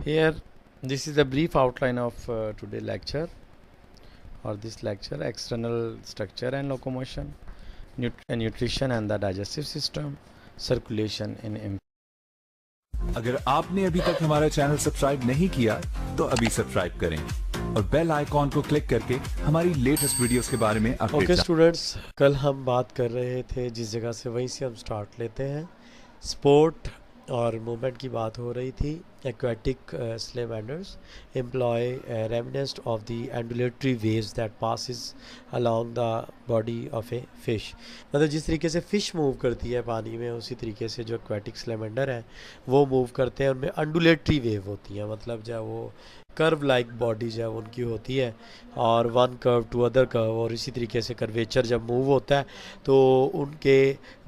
Here, this is a brief outline of today lecture or this lecture: external structure and locomotion, nutrition and the digestive system, circulation in अगर आपने अभी तक हमारा channel subscribe नहीं किया तो अभी सब्सक्राइब करें और बेल आइकॉन को क्लिक करके हमारी लेटेस्ट वीडियोस के बारे में अपडेट। ओके स्टूडेंट्स, कल हम बात कर रहे थे जिस जगह से, वहीं से हम स्टार्ट लेते हैं। स्पोर्ट और मूवमेंट की बात हो रही थी। Aquatic salamanders employ reminiscent of the undulatory waves that passes along the body of a fish. मतलब जिस तरीके से फ़िश मूव करती है पानी में, उसी तरीके से जो एक्वेटिक स्लेमेंडर हैं वो मूव करते हैं। उनमें एंडुलेटरी वेव होती है, मतलब जो वो कर्व लाइक बॉडी जब उनकी होती है, और one curve to other curve, और इसी तरीके से कर्वेचर जब मूव होता है तो उनके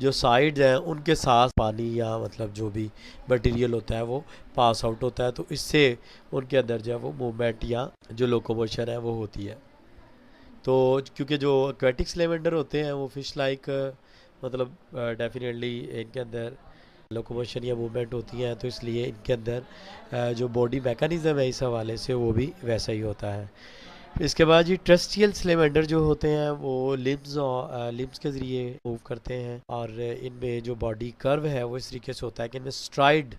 जो साइड्स हैं उनके साथ पानी या मतलब जो भी मटेरियल होता है वो पास आउट होता है, तो इससे उनके अंदर जो है वो मूवमेंट या जो लोकोमोशन है वो होती है। तो क्योंकि जो एक्वेटिक स्लेमेंडर होते हैं वो फिश लाइक मतलब डेफिनेटली इनके अंदर लोकोमोशन या मूवमेंट होती हैं, तो इसलिए इनके अंदर जो बॉडी मैकेनिज़्म है इस हवाले से वो भी वैसा ही होता है। इसके बाद ये टेरेस्ट्रियल स्लेमेंडर जो होते हैं वो लिम्स के ज़रिए मूव करते हैं, और इनमें जो बॉडी कर्व है वो इस तरीके से होता है कि इनमें स्ट्राइड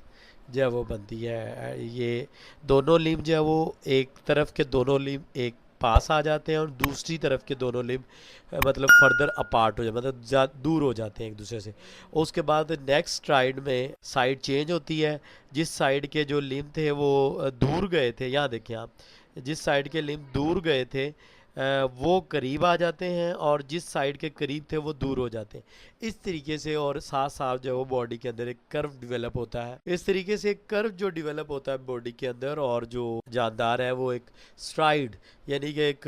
जो है वो बनती है। ये दोनों लिम्ब जो है वो एक तरफ के दोनों लिम्ब एक पास आ जाते हैं और दूसरी तरफ के दोनों लिम्ब मतलब फर्दर अपार्ट हो जाते, मतलब दूर हो जाते हैं एक दूसरे से। उसके बाद नेक्स्ट स्ट्राइड में साइड चेंज होती है। जिस साइड के जो लिम्ब थे वो दूर गए थे, यहाँ देखिए आप, जिस साइड के लिम्ब दूर गए थे वो करीब आ जाते हैं, और जिस साइड के करीब थे वो दूर हो जाते हैं। इस तरीके से, और साथ साथ जो है वो बॉडी के अंदर एक कर्व डेवलप होता है। इस तरीके से एक कर्व जो डेवलप होता है बॉडी के अंदर, और जो जानदार है वो एक स्ट्राइड यानी कि एक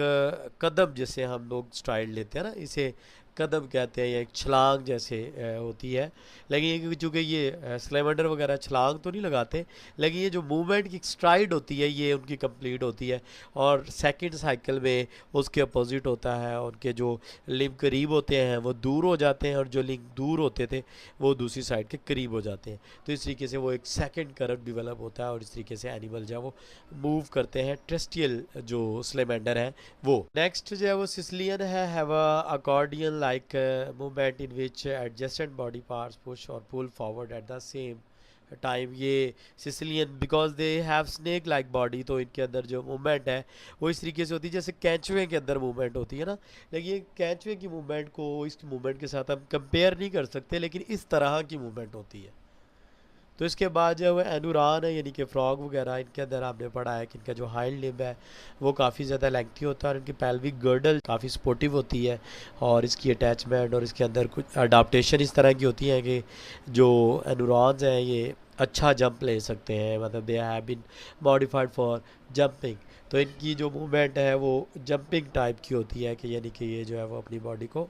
कदम, जैसे हम लोग स्ट्राइड लेते हैं ना, इसे कदम कहते हैं, या एक छलांग जैसे होती है। लेकिन चूँकि ये स्लेमेंडर वगैरह छलांग तो नहीं लगाते, लेकिन ये जो मूवमेंट की स्ट्राइड होती है ये उनकी कंप्लीट होती है, और सेकंड साइकिल में उसके अपोजिट होता है। उनके जो लिम्ब करीब होते हैं वो दूर हो जाते हैं, और जो लिम्ब दूर होते थे वो दूसरी साइड के करीब हो जाते हैं। तो इस तरीके से वो एक सेकंड कर्व डेवलप होता है, और इस तरीके से एनिमल जो है वो मूव करते हैं, टेरेस्ट्रियल जो स्लेमेंडर है वो। नेक्स्ट जो है वो सिसिलियन है, have a accordion like movement in which adjacent body parts push or pull forward at the same time. ये caecilian because they have snake like body, तो इनके अंदर जो मूवमेंट है वो इस तरीके से होती है जैसे कैंचुए के अंदर मूवमेंट होती है ना। लेकिन ये कैंचुए की मूवमेंट को इस मूवमेंट के साथ हम कंपेयर नहीं कर सकते, लेकिन इस तरह की मूवमेंट होती है। तो इसके बाद जो है एनुरान है, यानी कि फ्रॉग वगैरह, इनके अंदर आपने पढ़ा है कि इनका जो हाइंड लिम्ब है वो काफ़ी ज़्यादा लेंथी होता है, और इनकी पेल्विक गर्डल काफ़ी सपोर्टिव होती है, और इसकी अटैचमेंट और इसके अंदर कुछ अडाप्टेशन इस तरह की होती है कि जो एनुरॉन्स हैं ये अच्छा जंप ले सकते हैं, मतलब they have been modified for jumping. तो इनकी जो मूवमेंट है वो जंपिंग टाइप की होती है, कि यानी कि ये जो है वो अपनी बॉडी को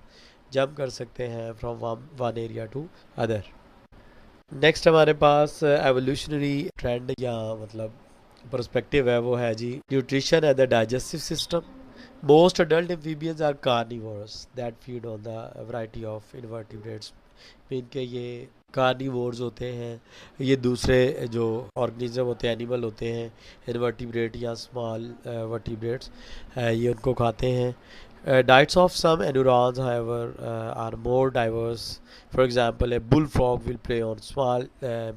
जंप कर सकते हैं from one area to other. Next हमारे पास एवोल्यूशनरी ट्रेंड या मतलब पर्सपेक्टिव है, वो है जी nutrition and the digestive system. Most adult amphibians are carnivorous that feed on the variety of invertebrates. इनके ये कार्निवोर्स होते हैं, ये दूसरे जो ऑर्गेनिज्म होते हैं, एनिमल होते हैं, इनवर्टिब्रेट या स्मॉल वर्टिब्रेट्स, ये उनको खाते हैं। Diets of some enurons, however, are more diverse. For example, a bullfrog will prey on small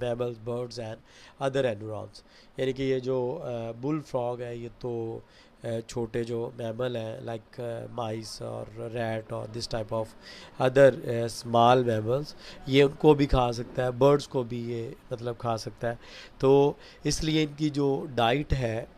mammals, birds, and other enurons. यानी कि ये जो bullfrog है ये तो छोटे जो मैमल हैं लाइक माइस और रैट और this type of other small mammals, ये उनको भी खा सकता है, बर्ड्स को भी ये मतलब खा सकता है। तो इसलिए इनकी जो डाइट है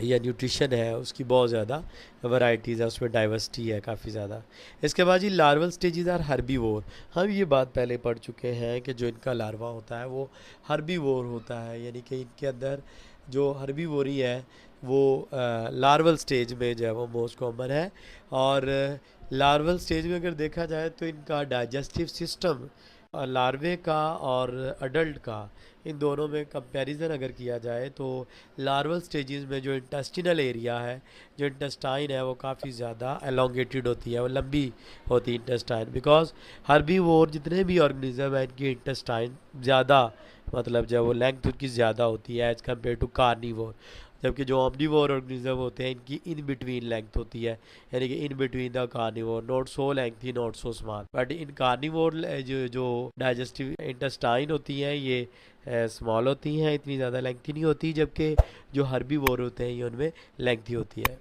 या न्यूट्रिशन है उसकी बहुत ज़्यादा वैरायटीज़ है, उसमें डाइवर्सिटी है काफ़ी ज़्यादा। इसके बाद जी लार्वल स्टेजेस आर हर्बीवोर। हम ये बात पहले पढ़ चुके हैं कि जो इनका लार्वा होता है वो हर्बीवोर होता है, यानी कि इनके अंदर जो हर्बीवोरी है वो लार्वल स्टेज में जो है वो मोस्ट कॉमन है। और लार्वल स्टेज में अगर देखा जाए तो इनका डाइजेस्टिव सिस्टम लार्वे का और अडल्ट का, इन दोनों में कंपैरिजन अगर किया जाए तो लार्वल स्टेजेस में जो इंटेस्टिनल एरिया है, जो इंटेस्टाइन है, वो काफ़ी ज़्यादा एलोंगेटेड होती है, वो लंबी होती है इंटेस्टाइन, बिकॉज हर्बीवोर जितने भी ऑर्गेनिज्म है इनकी इंटेस्टाइन ज़्यादा, मतलब जब वो लेंथ उनकी ज़्यादा होती है एज़ कम्पेयर टू कार्निवोर। जबकि जो ऑम्निवोर ऑर्गेनिज्म होते हैं इनकी इन बिटवीन लेंथ होती है, यानी कि in between the carnivore, not so lengthy not so small. But in carnivore जो डाइजेस्टिव इंटेस्टाइन होती हैं ये स्मॉल होती हैं, इतनी ज़्यादा लेंथी नहीं होती, जबकि जो हर्बीवोर होते हैं ये उनमें लेंथी होती है।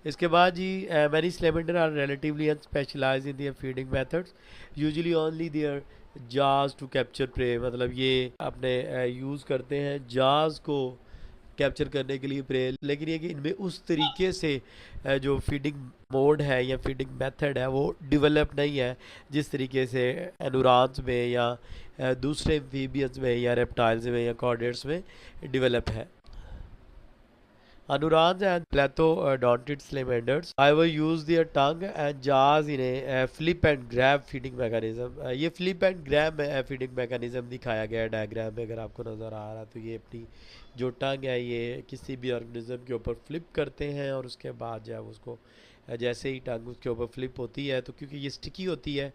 इसके बाद जी many salamander are relatively unspecialised in their feeding methods, usually only their jaws to capture prey, मतलब ये अपने यूज़ करते हैं जाज को कैप्चर करने के लिए प्रे, लेकिन ये कि इनमें उस तरीके से जो फीडिंग मोड है या फीडिंग मेथड है वो डेवलप नहीं है जिस तरीके से एनुरान्स में या दूसरे एम्फीबियंस में या रेप्टाइल्स में या कॉर्डेट्स में डेवलप है। Anurans and platyodonted salamanders however use their tongue and jaws in a flip and grab feeding mechanism. ये flip and grab feeding mechanism दिखाया गया है डायग्राम में, अगर आपको नज़र आ रहा है तो ये अपनी जो टंग है ये किसी भी ऑर्गेनिज्म के ऊपर फ्लिप करते हैं और उसके बाद जो है उसको जैसे ही टंग उसके ऊपर फ्लिप होती है तो क्योंकि ये स्टिकी होती है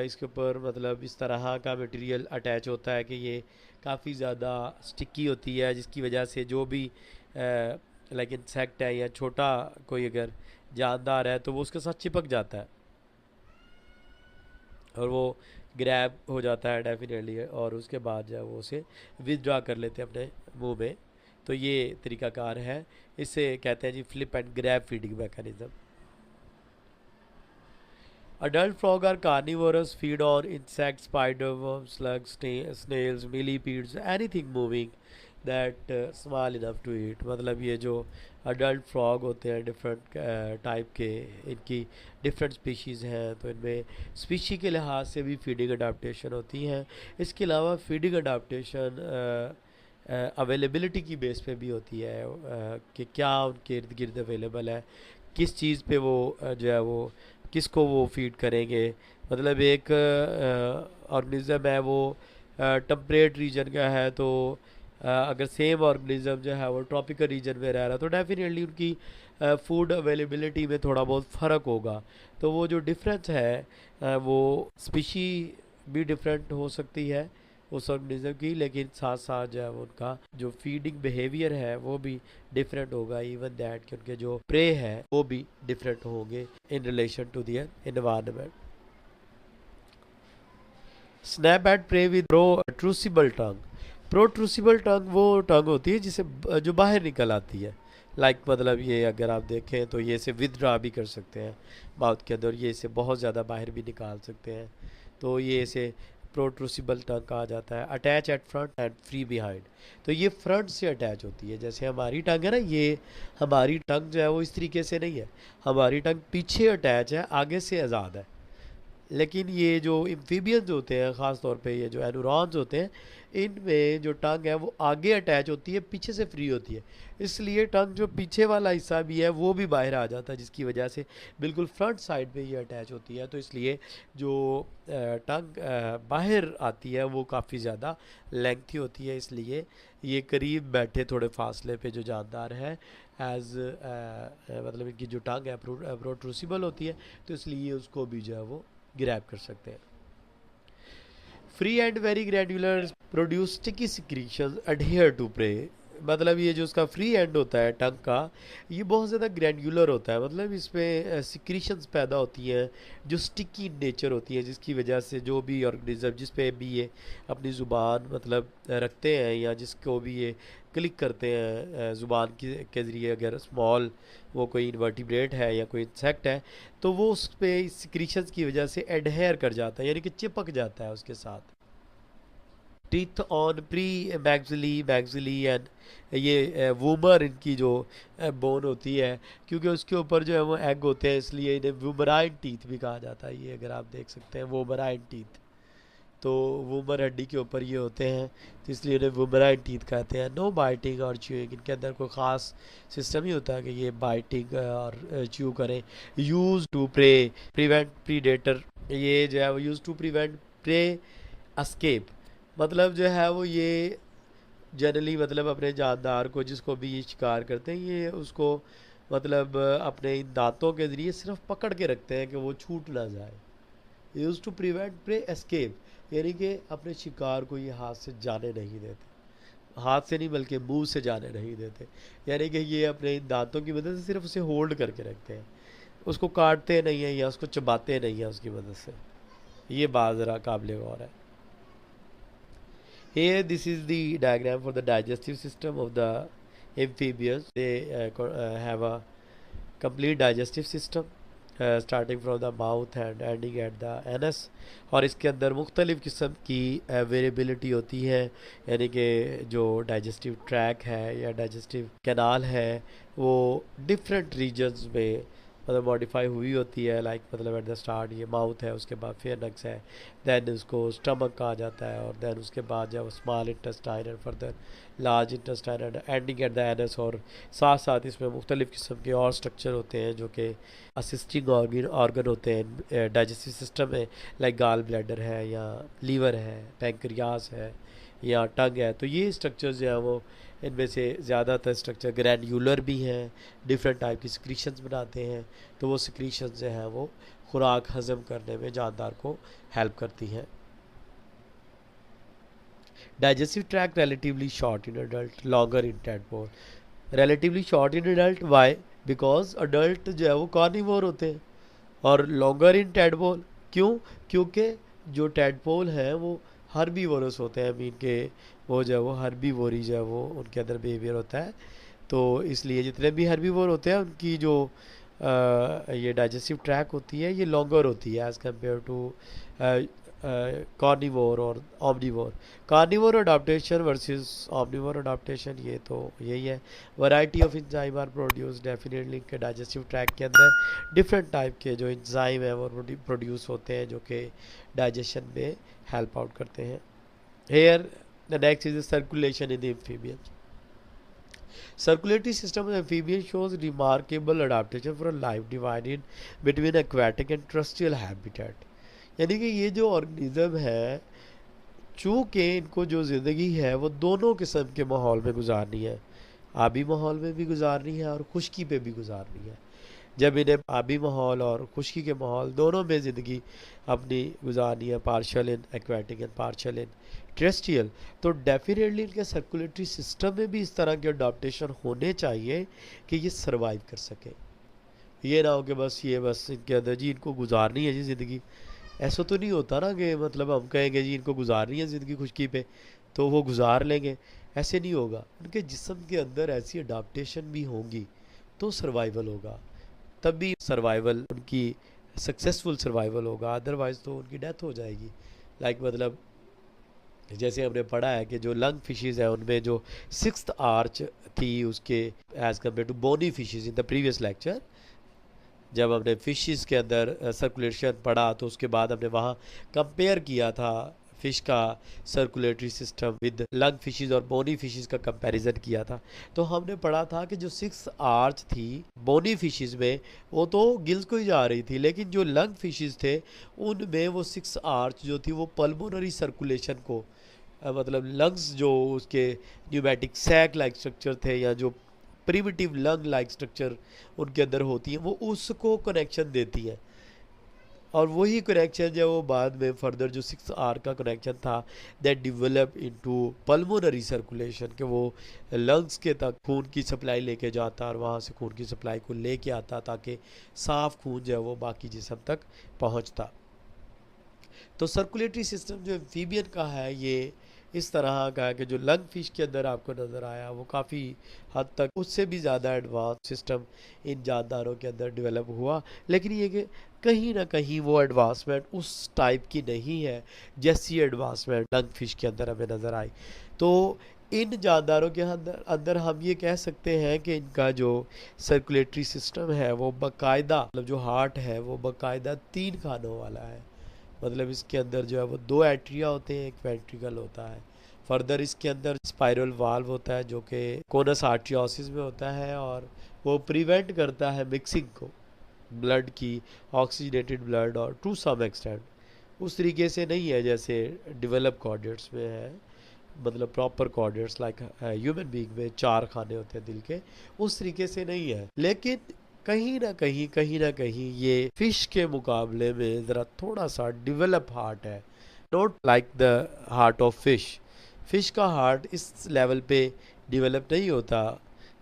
इसके ऊपर मतलब इस तरह का मटेरियल अटैच होता है कि ये काफ़ी ज़्यादा स्टिकी होती है, जिसकी वजह से जो भी लाइक इंसेक्ट है या छोटा कोई अगर जानदार है तो वो उसके साथ चिपक जाता है और वो ग्रैब हो जाता है डेफिनेटली, और उसके बाद जो है वो उसे विदड्रॉ कर लेते हैं अपने मुंह में। तो ये तरीकाकार है, इसे कहते हैं जी flip and grab feeding mechanism. Adult frog are carnivorous, feed on insects, spider, worms, slugs, snails, millipedes, anything moving that small enough to eat। मतलब ये जो adult frog होते हैं डिफरेंट टाइप के, इनकी डिफरेंट स्पीशीज़ हैं, तो इनमें स्पीशी के लिहाज से भी फीडिंग अडाप्टेशन होती हैं। इसके अलावा फीडिंग अडाप्टेशन अवेलेबिलिटी की बेस पे भी होती है कि क्या उनके इर्द गिर्द अवेलेबल है, किस चीज़ पे वो जो है वो किसको वो फीड करेंगे। मतलब एक ऑर्गेनिज़म है वो टेम्परेट रीजन का है तो अगर सेम ऑर्गेनिज़म जो है वो ट्रॉपिकल रीजन में रह रहा है तो डेफिनेटली उनकी फूड अवेलेबिलिटी में थोड़ा बहुत फ़र्क होगा। तो वो जो डिफरेंस है वो स्पीशी भी डिफरेंट हो सकती है उस ऑर्गेनिज्म की, लेकिन साथ साथ जो है उनका जो फीडिंग बिहेवियर है वो भी डिफरेंट होगा, इवन दैट कि उनके जो प्रे है वो भी डिफरेंट होंगे in relation to their environment. Snap at prey with protrusible tongue. Protrusible tongue वो टंग होती है जिसे जो बाहर निकल आती है, मतलब ये अगर आप देखें तो ये इसे विदड्रॉ भी कर सकते हैं माउथ के अंदर, ये इसे बहुत ज़्यादा बाहर भी निकाल सकते हैं, तो ये इसे प्रोट्रूसिबल टंग कहा जाता है। Attach eight front end free behind, तो ये फ्रंट से अटैच होती है, जैसे हमारी टंग है ना, ये हमारी टंग जो है वो इस तरीके से नहीं है, हमारी टंग पीछे अटैच है, आगे से आज़ाद है। लेकिन ये जो एम्फीबियंस होते हैं, ख़ास तौर पे ये जो एनुरॉन्स होते हैं, इनमें जो टंग है वो आगे अटैच होती है, पीछे से फ्री होती है, इसलिए टंग जो पीछे वाला हिस्सा भी है वो भी बाहर आ जाता है, जिसकी वजह से बिल्कुल फ्रंट साइड पे ये अटैच होती है। तो इसलिए जो टंग बाहर आती है वो काफ़ी ज़्यादा लेंथी होती है, इसलिए ये करीब बैठे थोड़े फासले पे जो जानदार है मतलब इनकी जो टंग है प्रोट्रूसिबल होती है, तो इसलिए उसको भी जो है वो ग्रैब कर सकते हैं। Free and very granular produce sticky secretion adhere to prey, मतलब ये जो उसका फ्री एंड होता है टंग का, ये बहुत ज़्यादा ग्रैन्युलर होता है, मतलब इसमें सिक्रीशंस पैदा होती हैं जो स्टिकी नेचर होती है, जिसकी वजह से जो भी ऑर्गेनिज्म जिस पे भी ये अपनी ज़ुबान मतलब रखते हैं या जिसको भी ये क्लिक करते हैं ज़ुबान के ज़रिए, अगर स्मॉल वो कोई इन्वर्टिब्रेट है या कोई इंसेक्ट है तो वो उस पर सिक्रीशंस की वजह से एडहेयर कर जाता है, यानी कि चिपक जाता है उसके साथ। Teeth on pre maxillae and ये वूमर इनकी जो बोन होती है, क्योंकि उसके ऊपर जो है वो एग होते हैं, इसलिए इन्हें वूमराइन टीथ भी कहा जाता है। ये अगर आप देख सकते हैं वूमराइन टीथ, तो वूमर हड्डी के ऊपर ये होते हैं, तो इसलिए इन्हें वूमराइन टीथ कहते हैं। नो बाइटिंग और च्यूइंग, इनके अंदर कोई ख़ास सिस्टम ही होता है कि ये बाइटिंग और च्यू करें। Use to prey prevent predator, ये जो है वो use to prevent prey escape मतलब जो है वो ये जनरली मतलब अपने जानदार को जिसको भी ये शिकार करते हैं ये उसको मतलब अपने इन दांतों के ज़रिए सिर्फ पकड़ के रखते हैं कि वो छूट ना जाए। Use to prevent prey escape, यानी कि अपने शिकार को ये हाथ से जाने नहीं देते, हाथ से नहीं बल्कि मुंह से जाने नहीं देते, यानी कि ये अपने इन दांतों की मदद से सिर्फ उसे होल्ड करके रखते हैं, उसको काटते नहीं हैं या उसको चबाते नहीं हैं उसकी मदद से। ये बात ज़रा काबिल गौर है। Here, this is the diagram for the digestive system of the amphibians. They have a complete digestive system starting from the mouth and ending at the anus, और इसके अंदर मुख्तलिफ़ किस्म की वेरिएबिलिटी होती है, यानी कि जो डाइजेस्टिव ट्रैक है या डाइजेस्टिव कैनाल है वो डिफरेंट रीजन्स में मतलब मॉडिफाई हुई होती है। लाइक मतलब एट द स्टार्ट ये माउथ है, उसके बाद फेनक्स है, दैन उसको स्टमक कहा जाता है, और दैन उसके बाद जब small intestine and further large intestine and ending at the anus, और साथ साथ इसमें मुख्तलिफ़ किस्म के और स्ट्रक्चर होते हैं जो कि असिस्टिंग ऑर्गन होते हैं डाइजेस्टिव सिस्टम में, लाइक गाल ब्लैडर है या लीवर है, पैंक्रियास है या टंग है। तो ये स्ट्रक्चर्स जो है वो इनमें से ज़्यादातर स्ट्रक्चर ग्रैन्युलर भी हैं, डिफरेंट टाइप की सिक्रीशंस बनाते हैं, तो वो सिक्रीशंस जो है वो खुराक हज़म करने में जानदार को हेल्प करती हैं। Digestive tract relatively short in adult, longer in tadpole. relatively short in adult, why? Because adult जो है वो कार्निवोर होते हैं, और लॉन्गर इन टैडपोल क्यों? क्योंकि जो टैडपोल हैं वो हर्बीवोरस होते हैं, मीन के वो जो है वो हर्बीवोरी जो है वो उनके अंदर बिहेवियर होता है। तो इसलिए जितने भी हर्बीवोर होते हैं उनकी जो ये डाइजेस्टिव ट्रैक होती है ये लॉन्गर होती है एज़ कम्पेयर टू कार्निवोर और omnivore. Carnivore adaptation versus omnivore adaptation, ये तो यही है। Variety of enzyme are produce, definitely के डाइजेस्टिव ट्रैक के अंदर डिफरेंट टाइप के जो एंजाइम है वो प्रोड्यूस होते हैं जो कि डाइजेशन में हेल्प आउट करते हैं। Here the next is circulation in the amphibians. Circulatory system of amphibian shows remarkable adaptation for a life divided between aquatic and terrestrial habitat. यानी कि ये जो ऑर्गेनिज्म है चूँकि इनको जो ज़िंदगी है वो दोनों किस्म के माहौल में गुजारनी है, आबी माहौल में भी गुजारनी है और खुश्की पे भी गुजारनी है। जब इन्हें आबी माहौल और खुश्की के माहौल दोनों में ज़िंदगी अपनी गुजारनी है, partial in aquatic and partial in terrestrial, तो डेफिनेटली इनके सर्कुलेटरी सिस्टम में भी इस तरह के अडॉप्टेशन होने चाहिए कि ये सर्वाइव कर सके। ये ना हो कि बस इनके अंदर जी इनको गुजारनी है जी ज़िंदगी, ऐसा तो नहीं होता ना कि मतलब हम कहेंगे जी इनको गुजारनी है ज़िंदगी खुश्की पे तो वो गुजार लेंगे, ऐसे नहीं होगा। उनके जिस्म के अंदर ऐसी अडॉप्टेशन भी होंगी तो सर्वाइवल होगा, तब भी सर्वाइवल उनकी सक्सेसफुल सर्वाइवल होगा, अदरवाइज़ तो उनकी डेथ हो जाएगी। लाइक मतलब जैसे हमने पढ़ा है कि जो लंग फिशेज़ है उनमें जो 6th आर्च थी उसके as compare to bony fishes in the previous lecture, जब हमने फिशेस के अंदर सर्कुलेशन पढ़ा तो उसके बाद हमने वहाँ कंपेयर किया था फ़िश का circulatory system with lung fishes और बोनी फिशेस का कंपैरिजन किया था। तो हमने पढ़ा था कि जो 6 आर्च थी बोनी फिशेस में वो तो गिल्स को ही जा रही थी, लेकिन जो लंग फिशेस थे उनमें वो 6 आर्च जो थी वो पल्मोनरी सर्कुलेशन को मतलब लंग्स जो उसके न्यूमेटिक सैक लाइक स्ट्रक्चर थे या जो प्रिमिटिव लंग लाइक स्ट्रक्चर उनके अंदर होती है वो उसको कनेक्शन देती है, और वही कनेक्शन जो वो बाद में फर्दर जो 6 आर का कनेक्शन था that develop into pulmonary circulation, कि वो लंग्स के तक खून की सप्लाई लेके जाता और वहाँ से खून की सप्लाई को लेके आता ताकि साफ़ खून जो है वो बाकी जिस्म तक पहुँचता। तो सर्कुलेटरी सिस्टम जो एम्फीबियन का है ये इस तरह का है कि जो लंग फिश के अंदर आपको नज़र आया वो काफ़ी हद तक उससे भी ज़्यादा एडवांस सिस्टम इन जानदारों के अंदर डेवलप हुआ, लेकिन ये कि कहीं ना कहीं वो एडवांसमेंट उस टाइप की नहीं है जैसी एडवांसमेंट लंग फिश के अंदर हमें नज़र आई। तो इन जानदारों के अंदर हम ये कह सकते हैं कि इनका जो सर्कुलेटरी सिस्टम है वो बाकायदा मतलब जो हार्ट है वो बाकायदा 3 खानों वाला है। मतलब इसके अंदर जो है वो 2 एट्रिया होते हैं, एक वेंट्रिकल होता है, फर्दर इसके अंदर स्पाइरल वाल्व होता है जो कि कोनस आर्ट्रियोसिस में होता है और वो प्रिवेंट करता है मिक्सिंग को ब्लड की, ऑक्सीजनेटेड ब्लड और टू सम एक्सटेंट उस तरीके से नहीं है जैसे डेवलप कोऑर्डिनेट्स में है, मतलब proper coordinates like human being में 4 खाने होते हैं दिल के, उस तरीके से नहीं है। लेकिन कहीं ना कहीं ये फिश के मुकाबले में ज़रा थोड़ा सा डेवलप हार्ट है, not like the heart of fish. Fish का हार्ट इस लेवल पे डेवलप नहीं होता,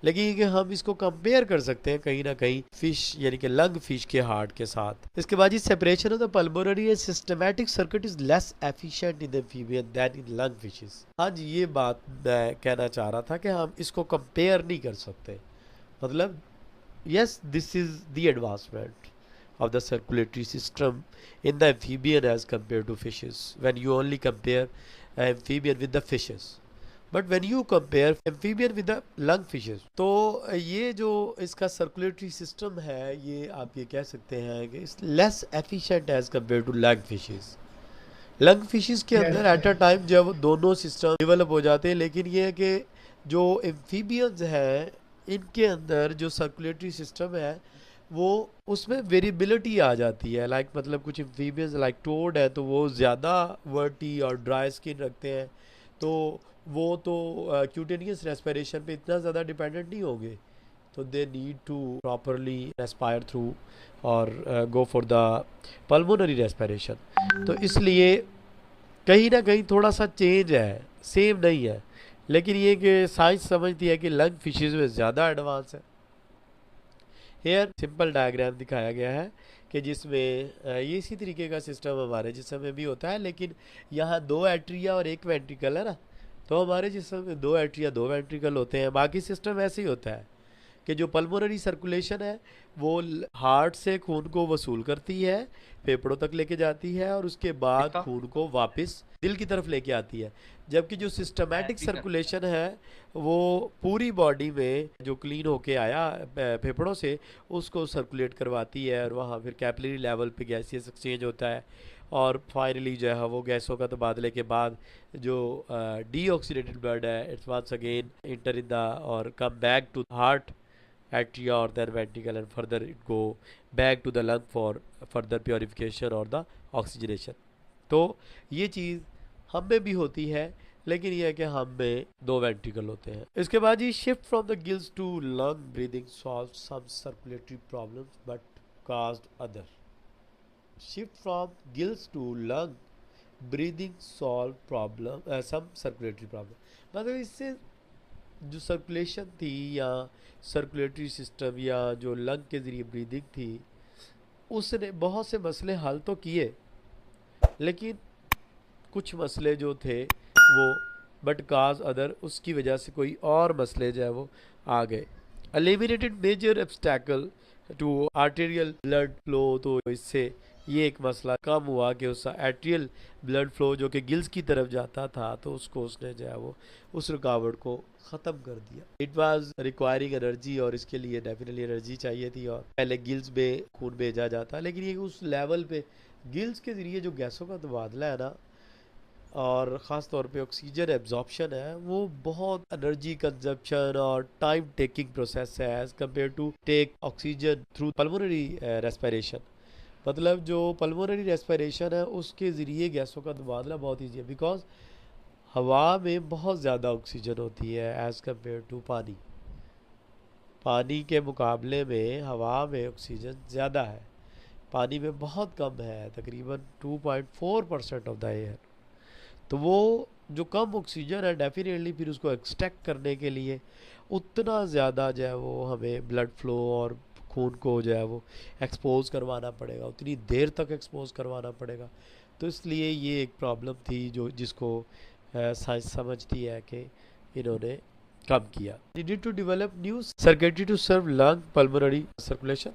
लेकिन ये कि हम इसको कंपेयर कर सकते हैं कहीं ना कहीं फिश यानी कि लंग फिश के हार्ट के साथ। इसके बाद ये separation of the pulmonary and systematic circuit is less efficient in the amphibian than in lung fishes. हाँ जी, ये बात मैं कहना चाह रहा था कि हम इसको कंपेयर नहीं कर सकते। मतलब yes, this is the advancement of the circulatory system in the amphibian as compared to fishes, when you only compare amphibian with the fishes, but when you compare amphibian with the lung fishes, तो ये जो इसका circulatory system है, ये आप ये कह सकते हैं कि it's less efficient as compared to lung fishes। Lung fishes के अंदर एट अ टाइम जब दोनों सिस्टम डेवलप हो जाते हैं, लेकिन ये है कि जो एम्फीबियंस हैं इनके अंदर जो सर्कुलेटरी सिस्टम है वो उसमें वेरिएबिलिटी आ जाती है। लाइक मतलब कुछ एम्फीबियंस लाइक टोड है तो वो ज़्यादा वर्टी और ड्राई स्किन रखते हैं, तो वो तो क्यूटेनियस रेस्पिरेशन पे इतना ज़्यादा डिपेंडेंट नहीं होंगे, तो they need to properly respire through और go for the pulmonary respiration. तो इसलिए कहीं ना कहीं थोड़ा सा चेंज है, सेम नहीं है, लेकिन ये कि साइंस समझती है कि लंग फिशेस में ज़्यादा एडवांस है। हेयर सिंपल डायग्राम दिखाया गया है कि जिसमें ये इसी तरीके का सिस्टम हमारे जिस्म में भी होता है, लेकिन यहाँ 2 एट्रिया और 1 वेंट्रिकल है ना, तो हमारे जिस्म में 2 एट्रिया 2 वेंट्रिकल होते हैं। बाकी सिस्टम ऐसे ही होता है कि जो पल्मोनरी सर्कुलेशन है वो हार्ट से खून को वसूल करती है, फेफड़ों तक लेके जाती है और उसके बाद खून को वापस दिल की तरफ लेके आती है। जबकि जो सिस्टमैटिक सर्कुलेशन है वो पूरी बॉडी में जो क्लीन होके आया फेफड़ों से उसको सर्कुलेट करवाती है, और वहाँ फिर कैपिलरी लेवल पे गैसियस एक्सचेंज होता है, और फाइनली जो है वो गैसों का तबादले के बाद जो डीऑक्सीडेटेड ब्लड है it's once again enter in the और come back to heart atria or then ventricle, and further it go back to the lung for further purification or the oxygenation। तो ये चीज़ हम में भी होती है, लेकिन यह है कि हम में 2 वेंट्रिकल होते हैं। इसके बाद ये shift from the gills to lung breathing solve some circulatory problems but caused other। Shift from gills to lung breathing solve problem some circulatory problem, मतलब इससे जो सर्कुलेशन थी या सर्कुलेटरी सिस्टम या जो लंग के ज़रिए ब्रीदिंग थी उसने बहुत से मसले हल तो किए, लेकिन कुछ मसले जो थे वो बट काज अदर उसकी वजह से कोई और मसले जो है वो आ गए। Eliminated major obstacle to arterial blood flow, तो इससे ये एक मसला कम हुआ कि उसका आर्टेरियल ब्लड फ्लो जो कि गिल्स की तरफ जाता था तो उसको उसने जो है वो उस रुकावट को ख़त्म कर दिया। इट वाज रिक्वायरिंग एनर्जी, और इसके लिए डेफिनेटली एनर्जी चाहिए थी, और पहले गिल्स में खून भेजा जाता, लेकिन ये उस लेवल पे गिल्स के ज़रिए जो गैसों का तबादला है ना, और ख़ास तौर पे ऑक्सीजन एब्जॉर्प्शन है, वो बहुत एनर्जी कंजप्शन और टाइम टेकिंग प्रोसेस है as compare to take oxygen through pulmonary respiration. मतलब जो पल्मोनरी रेस्पिरेशन है उसके ज़रिए गैसों का तबादला बहुत ईजी है, बिकॉज हवा में बहुत ज़्यादा ऑक्सीजन होती है एज़ कम्पेयर टू पानी। पानी के मुकाबले में हवा में ऑक्सीजन ज़्यादा है, पानी में बहुत कम है, तकरीबन 2.4% ऑफ द एयर। तो वो जो कम ऑक्सीजन है डेफिनेटली फिर उसको एक्सट्रैक्ट करने के लिए उतना ज़्यादा जो है वो हमें ब्लड फ्लो और खून को जो है वो एक्सपोज करवाना पड़ेगा, उतनी देर तक एक्सपोज करवाना पड़ेगा। तो इसलिए ये एक प्रॉब्लम थी जो जिसको साइंस समझती है कि इन्होंने कम किया। Needed to develop new circuitry to serve lung pulmonary circulation.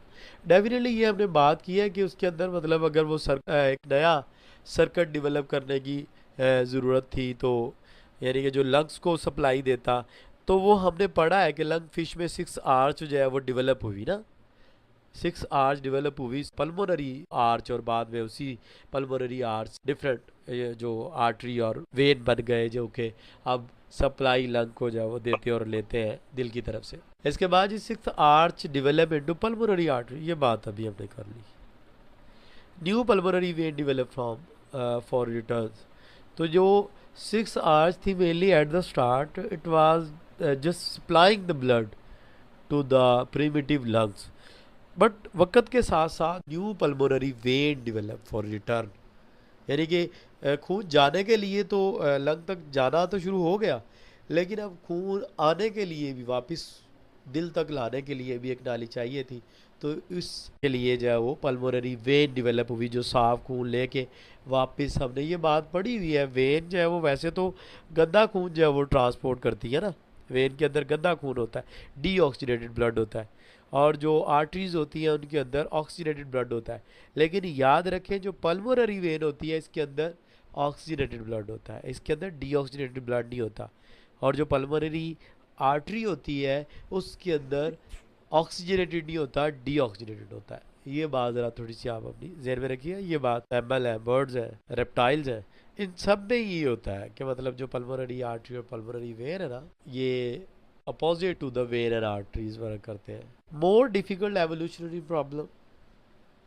Definitely ये हमने बात की है कि उसके अंदर मतलब अगर वो एक नया सर्किट डेवलप करने की ज़रूरत थी, तो यानी कि जो लंग्स को सप्लाई देता, तो वो हमने पढ़ा है कि लंग फिश में 6 आर्च जो है वो डेवलप हुई ना, 6 आर्च डेवलप हुई पल्मोनरी आर्च, और बाद में उसी पल्मोनरी आर्च डिफरेंट जो आर्टरी और वेन बन गए जो कि अब सप्लाई लंग को जो है वो देते और लेते हैं दिल की तरफ से। इसके बाद ये 6th arch develop into pulmonary artery, ये बात अभी हमने कर ली। New pulmonary vein develop from for return. तो जो 6 आवर्स थी mainly at the start it was just supplying the blood to the primitive lungs, but वक्त के साथ साथ new pulmonary vein develop for return, यानी कि खून जाने के लिए तो लंग तक जाना तो शुरू हो गया, लेकिन अब खून आने के लिए भी वापस दिल तक लाने के लिए भी एक नाली चाहिए थी। तो इसके लिए जो है वो पल्मोनरी वेन डेवलप हुई जो साफ खून लेके वापस, हमने ये बात पढ़ी हुई है, वेन जो है वो वैसे तो गंदा खून जो है वो ट्रांसपोर्ट करती है ना, वेन के अंदर गंदा खून होता है, डीऑक्सीडेटेड ब्लड होता है, और जो आर्टरीज होती हैं उनके अंदर ऑक्सीडेटेड ब्लड होता है। लेकिन याद रखें जो पल्मोनरी वेन होती है इसके अंदर ऑक्सीडेटेड ब्लड होता है, इसके अंदर डीऑक्सीडेटेड ब्लड नहीं होता। और जो पल्मोनरी आर्टरी होती है उसके अंदर ऑक्सीजनेटेड नहीं होता, डीऑक्सीजनेटेड होता है। ये बात ज़रा थोड़ी सी आप अपनी ज़हन में रखिए। ये बात मैमल है, बर्ड्स है, रेप्टाइल्स है, इन सब में ये होता है कि मतलब जो पल्मोनरी आर्टरी और पल्मोनरी वेन है ना, ये opposite to the vein and arteries work करते हैं। More difficult evolutionary problem,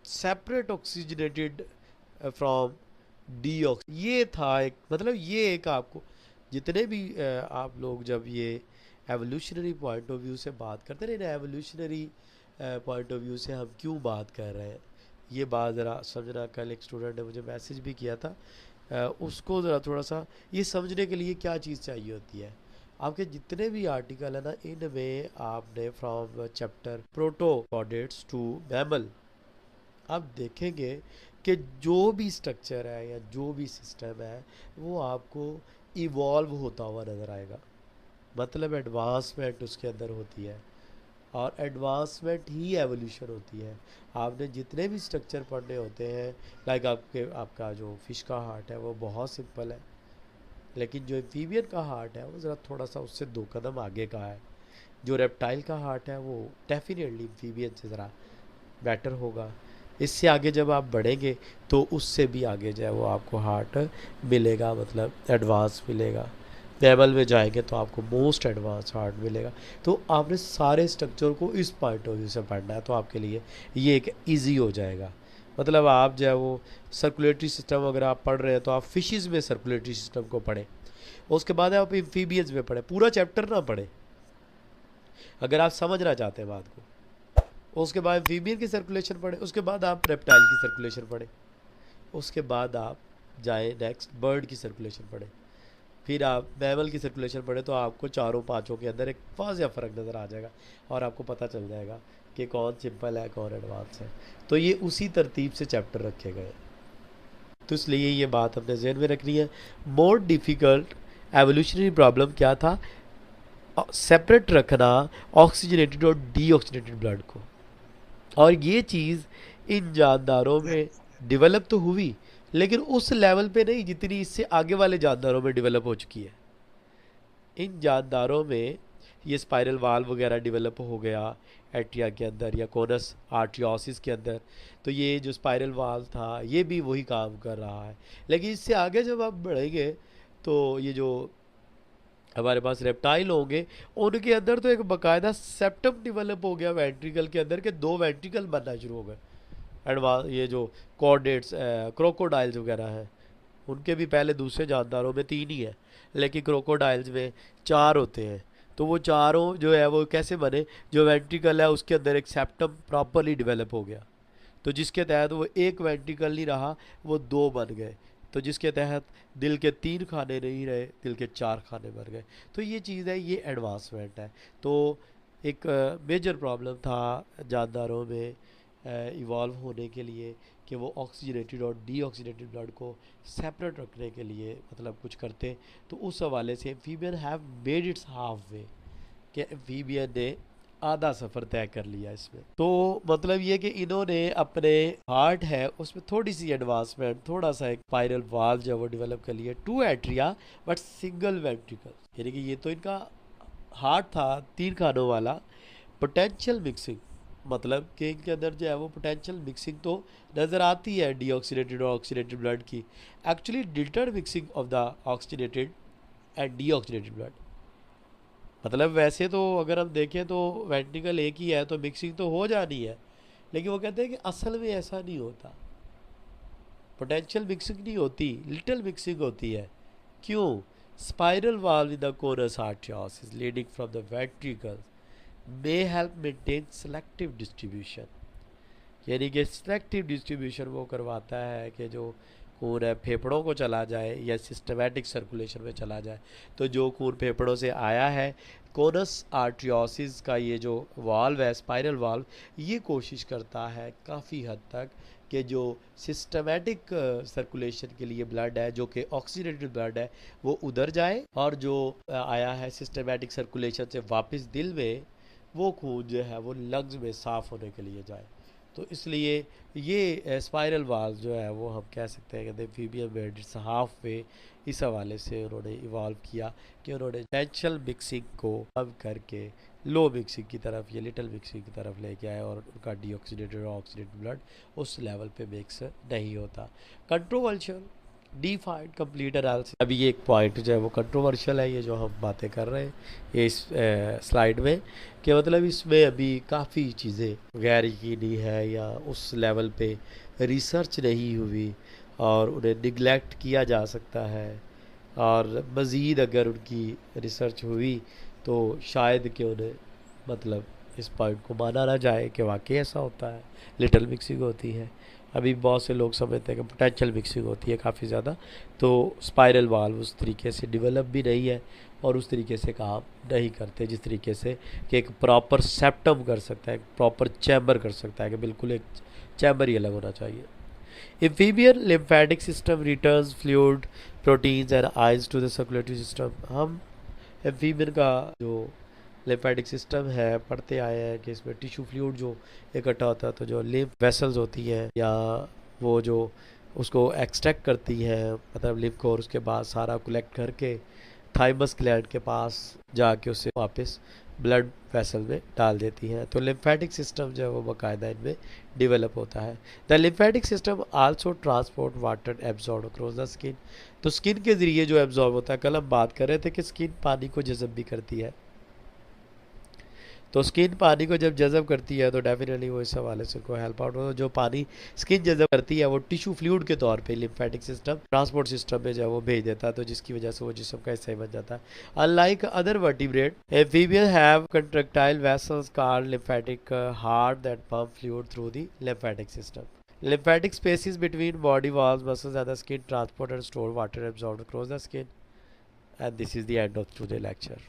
separate oxygenated from deox, ये था एक, मतलब ये एक आपको जितने भी आप लोग जब ये एवोल्यूशनरी पॉइंट ऑफ व्यू से बात करते रहे ना, एवोल्यूशनरी पॉइंट ऑफ व्यू से हम क्यों बात कर रहे हैं, ये बात ज़रा समझना। कल एक स्टूडेंट ने मुझे मैसेज भी किया था, उसको ज़रा थोड़ा सा ये समझने के लिए क्या चीज़ चाहिए होती है। आपके जितने भी आर्टिकल है ना, इनमें आपने from chapter protochordates to mammal आप देखेंगे कि जो भी स्ट्रक्चर है या जो भी सिस्टम है वो आपको इवॉल्व होता हुआ नज़र आएगा, मतलब एडवांसमेंट उसके अंदर होती है, और एडवांसमेंट ही एवोल्यूशन होती है। आपने जितने भी स्ट्रक्चर पढ़ने होते हैं, लाइक आपका जो फिश का हार्ट है वो बहुत सिंपल है, लेकिन जो एम्फीबियन का हार्ट है वो ज़रा थोड़ा सा उससे 2 कदम आगे का है। जो रेप्टाइल का हार्ट है वो डेफिनेटली एम्फीबियन से ज़रा बेटर होगा। इससे आगे जब आप बढ़ेंगे तो उससे भी आगे जो है वो आपको हार्ट मिलेगा, मतलब एडवांस मिलेगा। मैमल में जाएंगे तो आपको मोस्ट एडवांस हार्ट मिलेगा। तो आपने सारे स्ट्रक्चर को इस पॉइंट ऑफ व्यू से पढ़ना है, तो आपके लिए ये एक ईजी हो जाएगा। मतलब आप जो है वो सर्कुलेटरी सिस्टम अगर आप पढ़ रहे हैं तो आप फिशेस में सर्कुलेटरी सिस्टम को पढ़ें, उसके बाद आप एम्फीबियंस में पढ़ें, पूरा चैप्टर ना पढ़ें अगर आप समझना चाहते हैं बात को। उसके बाद एम्फीबियन की सर्कुलेशन पढ़ें, उसके बाद आप रेप्टाइल की सर्कुलेशन पढ़ें, उसके बाद आप जाए नेक्स्ट बर्ड की सर्कुलेशन पढ़ें, फिर आप मैमल की सर्कुलेशन पढ़ें, तो आपको चारों पाँचों के अंदर एक वाज़ेह फ़र्क नज़र आ जाएगा और आपको पता चल जाएगा कि कौन सिंपल है कौन एडवांस है। तो ये उसी तरतीब से चैप्टर रखे गए, तो इसलिए ये बात अपने जहन में रखनी है। मोर डिफ़िकल्ट एवोल्यूशनरी प्रॉब्लम क्या था, सेपरेट रखना ऑक्सीजनेटेड और डीऑक्सीजनेटेड ब्लड को, और ये चीज़ इन जानदारों में डेवलप तो हुई लेकिन उस लेवल पे नहीं जितनी इससे आगे वाले जानदारों में डेवलप हो चुकी है। इन जानदारों में ये स्पाइरल वाल्व वगैरह डेवलप हो गया एट्रिया के अंदर या कोनस आर्ट्रियोसिस के अंदर, तो ये जो स्पाइरल वाल्व था ये भी वही काम कर रहा है। लेकिन इससे आगे जब आप बढ़ेंगे तो ये जो हमारे पास रेप्टाइल होंगे उनके अंदर तो एक बाकायदा सेप्टम डेवलप हो गया वेंट्रिकल के अंदर के 2 वेंट्रिकल बनना शुरू हो गए। एडवांस ये जो कॉर्डेट्स क्रोकोडाइल्स वगैरह हैं उनके भी पहले दूसरे जानदारों में 3 ही है, लेकिन क्रोकोडाइल्स में 4 होते हैं। तो वो चारों जो है वो कैसे बने, जो वेंट्रिकल है उसके अंदर एक सेप्टम प्रॉपरली डेवलप हो गया, तो जिसके तहत वो एक वेंट्रिकल नहीं रहा वो 2 बन गए, तो जिसके तहत दिल के 3 खाने नहीं रहे, दिल के 4 खाने बन गए। तो ये चीज़ है, ये एडवांसमेंट है। तो एक मेजर प्रॉब्लम था जानदारों में इवॉल्व होने के लिए कि वो ऑक्सीजनेटेड और डीऑक्सीजनेटेड ब्लड को सेपरेट रखने के लिए मतलब कुछ करते, तो उस हवाले से amphibian have made it's half way, कि एम्फीबियन ने आधा सफ़र तय कर लिया इसमें। तो मतलब ये कि इन्होंने अपने हार्ट है उसमें थोड़ी सी एडवांसमेंट, थोड़ा सा एक स्पाइरल वाल्व जो वो डेवलप कर लिया, 2 एट्रिया बट सिंगल वेंट्रिकल, यानी कि ये तो इनका हार्ट था 3 खानों वाला। पोटेंशियल मिक्सिंग, मतलब कि इनके अंदर जो है वो पोटेंशियल मिक्सिंग तो नज़र आती है डीऑक्सीडेटेड और ऑक्सीडेटेड ब्लड की, एक्चुअली डिल्टर्ड mixing of the oxidated and deoxidated blood. मतलब वैसे तो अगर हम देखें तो वेंट्रिकल एक ही है तो मिक्सिंग तो हो जानी है, लेकिन वो कहते हैं कि असल में ऐसा नहीं होता। पोटेंशियल मिक्सिंग नहीं होती, लिटिल मिक्सिंग होती है। क्यों? Spiral valve in the coarse आर्टरियोसिस leading from the ventricle may help maintain selective distribution, यानी कि सेलेक्टिव डिस्ट्रीब्यूशन वो करवाता है कि जो खून है फेफड़ों को चला जाए या सिस्टमेटिक सर्कुलेशन में चला जाए। तो जो खून फेफड़ों से आया है, कोरस आर्टरियोसिस का ये जो वाल्व है, स्पाइरल वाल्व, ये कोशिश करता है काफ़ी हद तक कि जो सिस्टमेटिक सर्कुलेशन के लिए ब्लड है, जो कि ऑक्सीडेटेड ब्लड है, वो उधर जाए, और जो आया है सिस्टमेटिक सर्कुलेशन से वापस दिल में, वो खून जो है वो लंग्स में साफ़ होने के लिए जाए। तो इसलिए ये स्पाइरल वाल्व जो है वो हम कह सकते हैं कि amphibian made it's half way. इस हवाले से उन्होंने इवॉल्व किया कि उन्होंने पोटेंशियल मिक्सिंग को कम करके लो मिक्सिंग की तरफ या लिटिल मिक्सिंग की तरफ लेके आए, और उनका डीऑक्सीडेटेड और ऑक्सीडेटेड ब्लड उस लेवल पे मिक्स नहीं होता। कंट्रोवर्शियल डिफाइंड कंप्लीट एनालिसिस, अभी ये एक पॉइंट जो है वो कंट्रोवर्शियल है, ये जो हम बातें कर रहे हैं ये इस स्लाइड में, कि मतलब इसमें अभी काफ़ी चीज़ें गैर यकीनी है या उस लेवल पे रिसर्च नहीं हुई और उन्हें निगलेक्ट किया जा सकता है, और मज़ीद अगर उनकी रिसर्च हुई तो शायद कि उन्हें मतलब इस पॉइंट को माना ना जाए कि वाकई ऐसा होता है, लिटिल मिक्सिंग होती है। अभी बहुत से लोग समझते हैं कि पोटेंशियल मिक्सिंग होती है काफ़ी ज़्यादा, तो स्पाइरल वाल्व उस तरीके से डेवलप भी नहीं है और उस तरीके से काम नहीं करते जिस तरीके से कि एक प्रॉपर सेप्टम कर सकता है, एक प्रॉपर चैम्बर कर सकता है, कि बिल्कुल एक चैम्बर ही अलग होना चाहिए। Amphibian lymphatic system returns fluid, proteins and ions to the circulatory system। हम एम्फीबियन का जो लिम्फेटिक सिस्टम है पढ़ते आए हैं कि इसमें टिश्यू फ्लूइड जो इकट्ठा होता है, तो जो लिम्फ वेसल्स होती हैं या वो जो उसको एक्सट्रैक्ट करती है मतलब लिम्फ को, और उसके बाद सारा कलेक्ट करके थाइमस ग्लैंड के पास जाके उसे वापस ब्लड वेसल में डाल देती हैं। तो लिम्फेटिक सिस्टम जो है वो बाकायदा इनमें डेवलप होता है। The lymphatic system also transport water absorb across the skin. तो स्किन के ज़रिए जो एब्जॉर्ब होता है, कल हम बात कर रहे थे कि स्किन पानी को जज़ब भी करती है, तो स्किन पानी को जब जज़ब करती है तो डेफिनेटली वो इस हवाले से को हेल्प आउट होता है। जो पानी स्किन जज़ब करती है वो टिश्यू फ्लूइड के तौर पे लिम्फेटिक सिस्टम ट्रांसपोर्ट सिस्टम में जो है वो भेज देता है, तो जिसकी वजह से वो जिस्म का हिस्सा बन जाता है। Unlike other vertebrate, amphibian have contractile vessels called lymphatic heart that pump fluid through the lymphatic system. Lymphatic spaces between body walls, muscles and the skin transport and store water absorbed across the skin. And this is the end of today's lecture.